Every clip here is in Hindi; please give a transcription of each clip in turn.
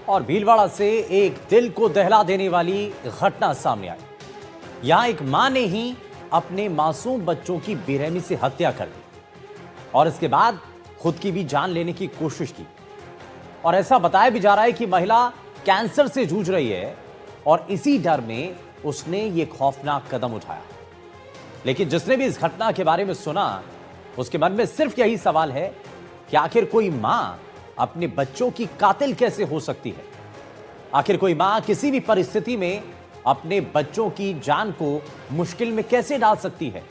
और भीलवाड़ा से एक दिल को दहला देने वाली घटना सामने आई। यहां एक मां ने ही अपने मासूम बच्चों की बेरहमी से हत्या कर दी और इसके बाद खुद की भी जान लेने की कोशिश की। और ऐसा बताया भी जा रहा है कि महिला कैंसर से जूझ रही है और इसी डर में उसने ये खौफनाक कदम उठाया। लेकिन जिसने भी इस घटना के बारे में सुना, उसके मन में सिर्फ यही सवाल है कि आखिर कोई मां अपने बच्चों की कातिल कैसे हो सकती है। आखिर कोई मां किसी भी परिस्थिति में अपने बच्चों की जान को मुश्किल में कैसे डाल सकती है,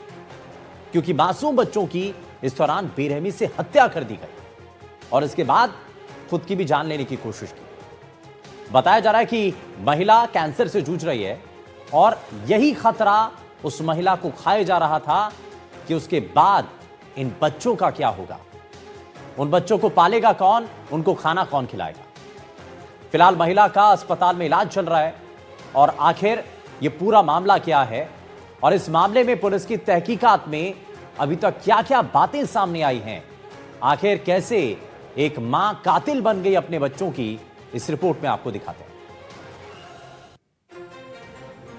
क्योंकि मासूम बच्चों की इस दौरान बेरहमी से हत्या कर दी गई और इसके बाद खुद की भी जान लेने की कोशिश की। बताया जा रहा है कि महिला कैंसर से जूझ रही है और यही खतरा उस महिला को खाए जा रहा था कि उसके बाद इन बच्चों का क्या होगा, उन बच्चों को पालेगा कौन, उनको खाना कौन खिलाएगा। फिलहाल महिला का अस्पताल में इलाज चल रहा है और आखिर यह पूरा मामला क्या है और इस मामले में पुलिस की तहकीकात में अभी तक क्या क्या बातें सामने आई हैं, आखिर कैसे एक मां कातिल बन गई अपने बच्चों की, इस रिपोर्ट में आपको दिखाते हैं।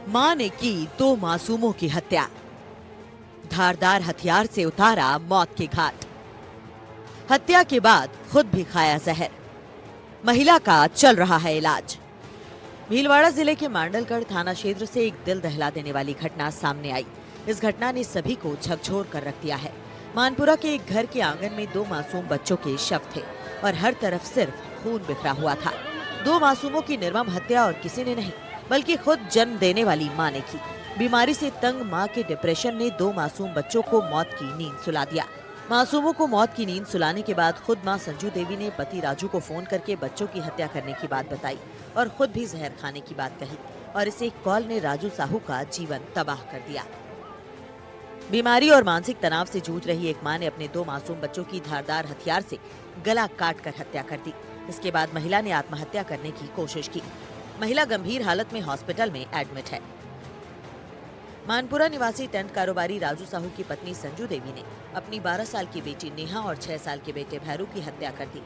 मां ने की 2 मासूमों की हत्या, धारदार हथियार से उतारा मौत के घाट। हत्या के बाद खुद भी खाया जहर। महिला का चल रहा है इलाज। भीलवाड़ा जिले के मांडलगढ़ थाना क्षेत्र से एक दिल दहला देने वाली घटना सामने आई। इस घटना ने सभी को झकझोर कर रख दिया है। मानपुरा के एक घर के आंगन में 2 मासूम बच्चों के शव थे और हर तरफ सिर्फ खून बिखरा हुआ था। 2 मासूमों की निर्मम हत्या और किसी ने नहीं बल्कि खुद जन्म देने वाली मां ने की। बीमारी से तंग मां के डिप्रेशन ने 2 मासूम बच्चों को मौत की नींद सुला दिया। मासूमों को मौत की नींद सुलाने के बाद खुद मां संजू देवी ने पति राजू को फोन करके बच्चों की हत्या करने की बात बताई और खुद भी जहर खाने की बात कही और इस एक कॉल ने राजू साहू का जीवन तबाह कर दिया। बीमारी और मानसिक तनाव से जूझ रही एक मां ने अपने 2 मासूम बच्चों की धारदार हथियार से गला काट कर हत्या कर दी। इसके बाद महिला ने आत्महत्या करने की कोशिश की। महिला गंभीर हालत में हॉस्पिटल में एडमिट है। मानपुरा निवासी टेंट कारोबारी राजू साहू की पत्नी संजू देवी ने अपनी 12 साल की बेटी नेहा और 6 साल के बेटे भैरू की हत्या कर दी।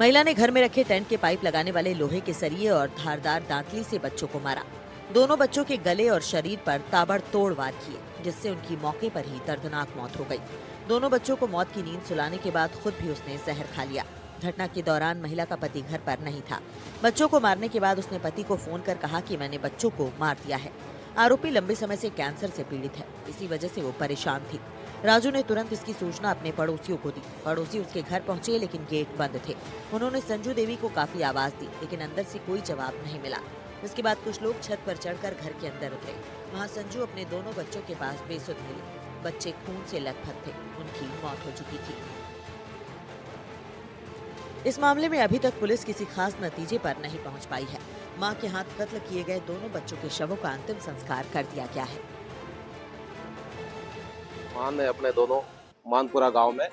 महिला ने घर में रखे टेंट के पाइप लगाने वाले लोहे के सरिये और धारदार दांतली से बच्चों को मारा। दोनों बच्चों के गले और शरीर पर ताबड़तोड़ वार किए, जिससे उनकी मौके पर ही दर्दनाक मौत हो गई। दोनों बच्चों को मौत की नींद सुलाने के बाद खुद भी उसने जहर खा लिया। घटना के दौरान महिला का पति घर पर नहीं था। बच्चों को मारने के बाद उसने पति को फोन कर कहा कि मैंने बच्चों को मार दिया है। आरोपी लंबे समय से कैंसर से पीड़ित है, इसी वजह से वो परेशान थी। राजू ने तुरंत इसकी सूचना अपने पड़ोसियों को दी। पड़ोसी उसके घर पहुंचे लेकिन गेट बंद थे। उन्होंने संजू देवी को काफी आवाज दी लेकिन अंदर से कोई जवाब नहीं मिला। इसके बाद कुछ लोग छत पर चढ़कर घर के अंदर उतरे। वहाँ संजू अपने दोनों बच्चों के पास बेसुध मिली। बच्चे खून से लथपथ थे, उनकी मौत हो चुकी थी। इस मामले में अभी तक पुलिस किसी खास नतीजे पर नहीं पहुंच पाई है। मां के हाथ कत्ल किए गए दोनों बच्चों के शवों का अंतिम संस्कार कर दिया गया है। मां ने अपने दोनों मानपुरा गांव में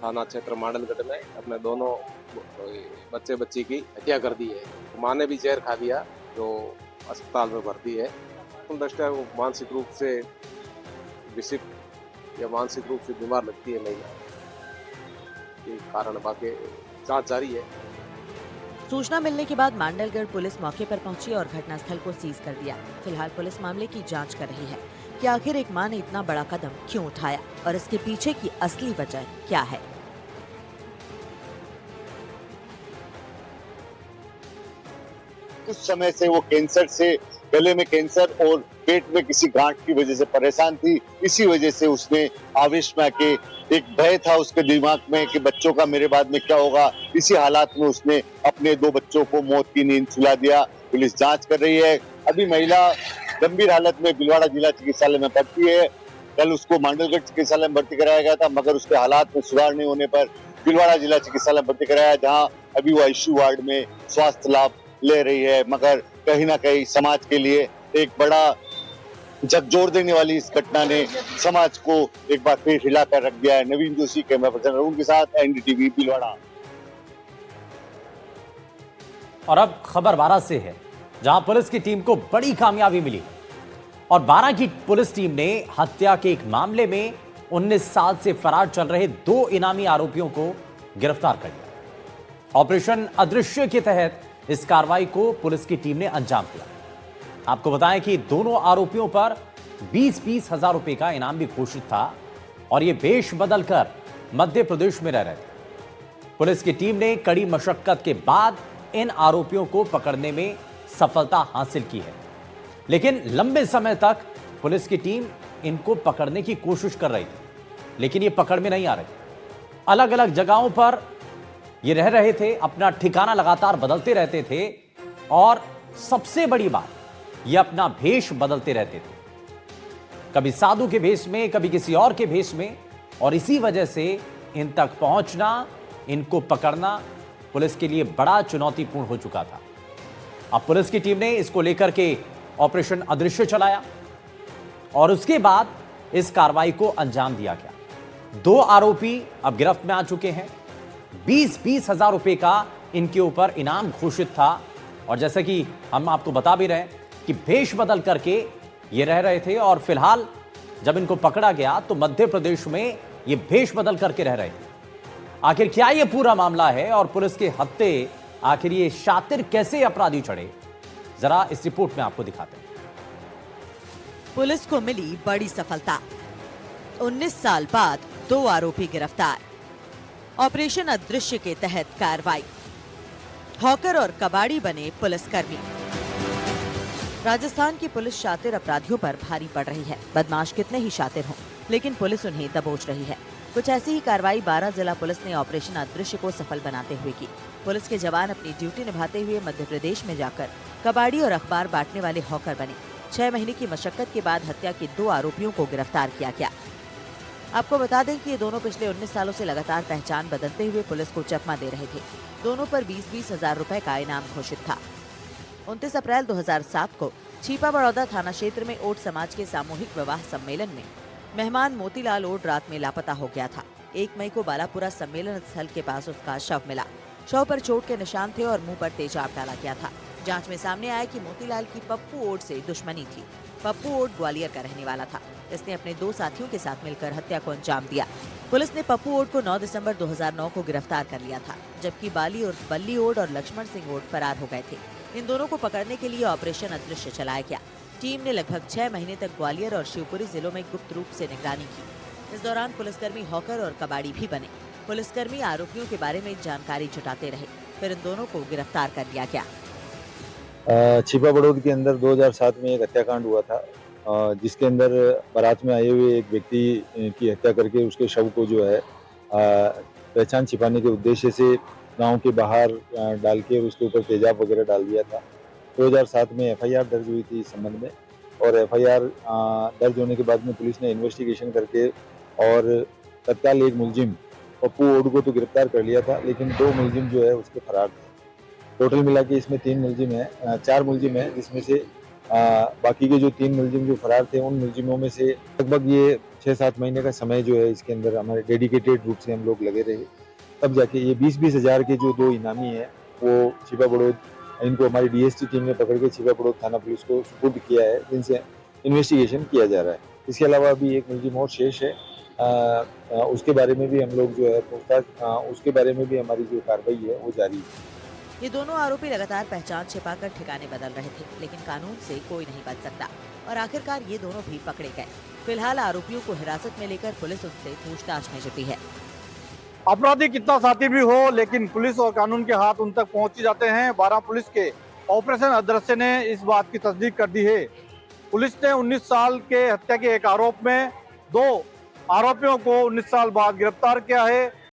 थाना क्षेत्र मांडलगढ़ में अपने दोनों बच्चे बच्ची की हत्या कर दी है। मां ने भी जहर खा लिया, जो अस्पताल में भर्ती है। दृष्टया वो मानसिक रूप से विक्षिप्त या मानसिक रूप से बीमार लगती है महिला के कारण बाकी जांच जारी है। सूचना मिलने के बाद मांडलगढ़ पुलिस मौके पर पहुंची और घटनास्थल को सीज कर दिया। फिलहाल पुलिस मामले की जांच कर रही है कि आखिर एक मां ने इतना बड़ा कदम क्यों उठाया और इसके पीछे की असली वजह क्या है। कुछ समय से वो कैंसर से, गले में कैंसर और पेट में किसी गांठ की वजह से परेशान थी। इसी वजह से उसने आवेश में आके, एक भय था उसके दिमाग में कि बच्चों का मेरे बाद में क्या होगा। इसी हालात में उसने अपने 2 बच्चों को मौत की नींद सुला दिया। पुलिस जांच कर रही है। अभी महिला गंभीर हालत में भीलवाड़ा जिला चिकित्सालय में भर्ती है। कल उसको मांडलगढ़ चिकित्सालय में भर्ती कराया गया था, मगर उसके हालात में सुधार नहीं होने पर भीलवाड़ा जिला चिकित्सालय में भर्ती कराया, जहाँ अभी वो आईसीयू वार्ड में स्वास्थ्य लाभ ले रही है। मगर कहीं ना कहीं समाज के लिए एक बड़ा झकझोर देने वाली इस घटना ने समाज को एक बार फिर हिला कर रख दिया है। नवीन जोशी, कैमरा पर्सन अरुण के साथ, एनडीटीवी भीलवाड़ा। और अब खबर 12 से है, जहां पुलिस की टीम को बड़ी कामयाबी मिली और 12 की पुलिस टीम ने हत्या के एक मामले में 19 साल से फरार चल रहे 2 इनामी आरोपियों को गिरफ्तार कर लिया। ऑपरेशन अदृश्य के तहत इस कार्रवाई को पुलिस की टीम ने अंजाम दिया। आपको बताएं कि दोनों आरोपियों पर 20-20 हजार रुपए का इनाम भी घोषित था और ये वेश बदलकर मध्य प्रदेश में रह रहे थे। पुलिस की टीम ने कड़ी मशक्कत के बाद इन आरोपियों को पकड़ने में सफलता हासिल की है, लेकिन लंबे समय तक पुलिस की टीम इनको पकड़ने की कोशिश कर रही थी, लेकिन ये पकड़ में नहीं आ रहे। अलग अलग जगहों पर ये रह रहे थे, अपना ठिकाना लगातार बदलते रहते थे और सबसे बड़ी बात, ये अपना भेष बदलते रहते थे, कभी साधु के भेष में, कभी किसी और के भेष में, और इसी वजह से इन तक पहुंचना, इनको पकड़ना पुलिस के लिए बड़ा चुनौतीपूर्ण हो चुका था। अब पुलिस की टीम ने इसको लेकर के ऑपरेशन अदृश्य चलाया और उसके बाद इस कार्रवाई को अंजाम दिया गया। 2 आरोपी अब गिरफ्त में आ चुके हैं। 20-20 हजार रुपए का इनके ऊपर इनाम घोषित था और जैसे कि हम आपको बता भी रहे हैं कि भेष बदल करके ये रह रहे थे और फिलहाल जब इनको पकड़ा गया तो मध्य प्रदेश में ये भेष बदल करके रह रहे थे। आखिर क्या ये पूरा मामला है और पुलिस के हत्थे आखिर ये शातिर कैसे अपराधी चढ़े, जरा इस रिपोर्ट में आपको दिखाते हैं। पुलिस को मिली बड़ी सफलता। 19 साल बाद 2 आरोपी गिरफ्तार। ऑपरेशन अदृश्य के तहत कार्रवाई। हॉकर और कबाड़ी बने पुलिसकर्मी। राजस्थान की पुलिस शातिर अपराधियों पर भारी पड़ रही है। बदमाश कितने ही शातिर हों, लेकिन पुलिस उन्हें दबोच रही है। कुछ ऐसी ही कार्रवाई 12 जिला पुलिस ने ऑपरेशन अदृश्य को सफल बनाते हुए की। पुलिस के जवान अपनी ड्यूटी निभाते हुए मध्य प्रदेश में जाकर कबाड़ी और अखबार बांटने वाले हॉकर बने। 6 महीने की मशक्कत के बाद हत्या के 2 आरोपियों को गिरफ्तार किया गया। आपको बता दें कि ये दोनों पिछले 19 सालों से लगातार पहचान बदलते हुए पुलिस को चकमा दे रहे थे। दोनों पर 20-20 हजार रुपए का इनाम घोषित था। 29 अप्रैल 2007 को छिपा बड़ौदा थाना क्षेत्र में ओड समाज के सामूहिक विवाह सम्मेलन में मेहमान मोतीलाल ओड रात में लापता हो गया था। 1 मई को बालापुरा सम्मेलन स्थल के पास उसका शव मिला। शव पर चोट के निशान थे और मुंह पर तेजाब डाला गया था। जांच में सामने आया कि मोतीलाल की पप्पू ओड से दुश्मनी थी। पप्पू ओड ग्वालियर का रहने वाला था। इसने अपने 2 साथियों के साथ मिलकर हत्या को अंजाम दिया। पुलिस ने पप्पू ओड को 9 दिसंबर 2009 को गिरफ्तार कर लिया था, जबकि बाली और बल्ली ओड और लक्ष्मण सिंह ओड फरार हो गए थे। इन दोनों को पकड़ने के लिए ऑपरेशन अदृश्य चलाया गया। टीम ने लगभग 6 महीने तक ग्वालियर और शिवपुरी जिलों में गुप्त रूप से निगरानी की। इस दौरान पुलिसकर्मी हॉकर और कबाड़ी भी बने। पुलिसकर्मी आरोपियों के बारे में जानकारी जुटाते रहे, फिर इन दोनों को गिरफ्तार कर लिया गया। छिपा बड़ौद के अंदर 2007 में एक हत्याकांड हुआ था, जिसके अंदर बारात में आए हुए एक व्यक्ति की हत्या करके उसके शव को जो है पहचान छिपाने के उद्देश्य से गांव के बाहर डाल के उसके ऊपर तेजाब वगैरह डाल दिया था। 2007 में एफआईआर दर्ज हुई थी इस संबंध में और एफआईआर दर्ज होने के बाद में पुलिस ने इन्वेस्टिगेशन करके और तत्काल एक मुलजिम पप्पू ओड को तो गिरफ्तार कर लिया था, लेकिन 2 मुलजिम जो है उसके फरार थे। टोटल मिला के इसमें 3 मुलजिम है, 4 मुलजिम है, जिसमें से बाकी के जो 3 मुलजिम जो फरार थे उन मुलजिमों में से लगभग ये 6-7 महीने का समय जो है इसके अंदर हमारे डेडिकेटेड रूप से हम लोग लगे रहे, तब जाके ये 20-20 हजार के जो 2 इनामी है वो छिपा बड़ौद, इनको हमारी डीएसटी टीम ने पकड़ के छिपा बड़ौद थाना पुलिस को सुपुर्द किया है, जिनसे इन्वेस्टिगेशन किया जा रहा है। इसके अलावा अभी एक मुलजिम और शेष है, उसके बारे में भी हम लोग जो है पूछताछ, उसके बारे में भी हमारी जो कार्रवाई है वो जारी है। ये दोनों आरोपी लगातार पहचान छिपाकर ठिकाने बदल रहे थे, लेकिन कानून से कोई नहीं बच सकता और आखिरकार ये दोनों भी पकड़े गए। फिलहाल आरोपियों को हिरासत में लेकर पुलिस उनसे पूछताछ में जुटी है। अपराधी कितना शातिर भी हो, लेकिन पुलिस और कानून के हाथ उन तक पहुंच ही जाते हैं। 12 पुलिस के ऑपरेशन अदृश्य ने इस बात की तस्दीक कर दी है। पुलिस ने 19 साल के हत्या के एक आरोप में 2 आरोपियों को 19 साल बाद गिरफ्तार किया है।